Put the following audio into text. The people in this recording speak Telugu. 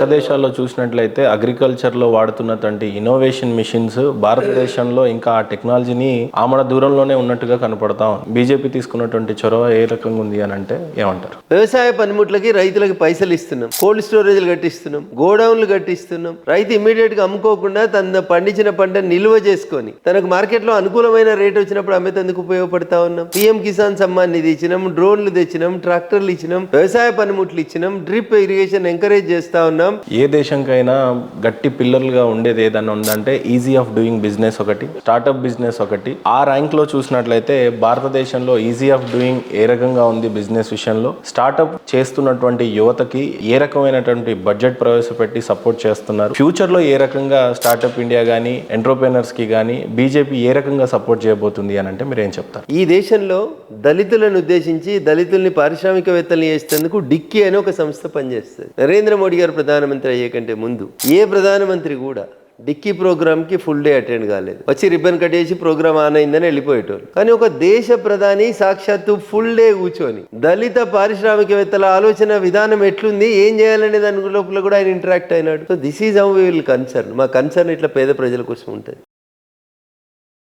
పక్క దేశాల్లో చూసినట్లయితే అగ్రికల్చర్లో వాడుతున్నటువంటి ఇన్నోవేషన్ మిషన్స్ భారతదేశంలో ఇంకా ఆ టెక్నాలజీని ఆమడ దూరంలోనే ఉన్నట్టుగా కనపడతా ఉంది. బీజేపీ తీసుకున్నటువంటి చొరవ ఏ రకంగా ఉంది అని అంటే ఏమంటారు? వ్యవసాయ పనిముట్లకి రైతులకి పైసలు ఇస్తున్నాం, కోల్డ్ స్టోరేజ్లు కట్టిస్తున్నాం, గోడౌన్లు కట్టిస్తున్నాం. రైతు ఇమీడియట్ గా అమ్ముకోకుండా తన పండించిన పంట నిల్వ చేసుకొని తనకు మార్కెట్లో అనుకూలమైన రేట్ వచ్చినప్పుడు అమ్మేందుకు ఉపయోగపడతా ఉన్నాం. పిఎం కిసాన్ సమ్మాన్ నిధి ఇచ్చినాం, డ్రోన్లు తెచ్చినాం, ట్రాక్టర్లు ఇచ్చినాం, వ్యవసాయ పనిముట్లు ఇచ్చినాం, డ్రిప్ ఇరిగేషన్ ఎంకరేజ్ చేస్తా ఉన్నాం. ఏ దేశంకైనా గట్టి పిల్లర్లుగా ఉండేది ఏదన్నా ఉందంటే ఈజీ ఆఫ్ డూయింగ్ బిజినెస్ ఒకటి, స్టార్ట్అప్ బిజినెస్ ఒకటి. ఆ ర్యాంక్ లో చూసినట్లయితే భారతదేశంలో ఈజీ ఆఫ్ డూయింగ్ ఏ రకంగా ఉంది బిజినెస్ విషయంలో, స్టార్ట్అప్ చేస్తున్నటువంటి యువతకి ఏ రకమైనటువంటి బడ్జెట్ ప్రవేశపెట్టి సపోర్ట్ చేస్తున్నారు, ఫ్యూచర్ లో ఏ రకంగా స్టార్ట్అప్ ఇండియా కానీ ఎంటర్ప్రెనర్స్ కి కానీ బీజేపీ ఏ రకంగా సపోర్ట్ చేయబోతుంది అని అంటే మీరు ఏం చెప్తారు? ఈ దేశంలో దళితులను ఉద్దేశించి దళితుల్ని పారిశ్రామికవేత్తల్ని చేసేందుకు డిక్కీ అని ఒక సంస్థ పనిచేస్తుంది. నరేంద్ర మోడీ గారు ప్రధానమంత్రి అయ్యే కంటే ముందు ఏ ప్రధానమంత్రి కూడా డిక్కీ ప్రోగ్రామ్ కి ఫుల్ డే అటెండ్ కాలేదు. వచ్చి రిబ్బన్ కట్టేసి ప్రోగ్రామ్ ఆన్ అయిందని వెళ్ళిపోయేటోళ్ళు. కానీ ఒక దేశ ప్రధాని సాక్షాత్తు ఫుల్ డే కూర్చొని దళిత పారిశ్రామికవేత్తల ఆలోచన విధానం ఎట్లుంది, ఏం చేయాలనే దాని లోపల కూడా ఆయన ఇంటరాక్ట్ అయినాడు. So this is how we will concern. మా కన్సర్న్ ఇట్లా పేద ప్రజల కోసం ఉంటుంది.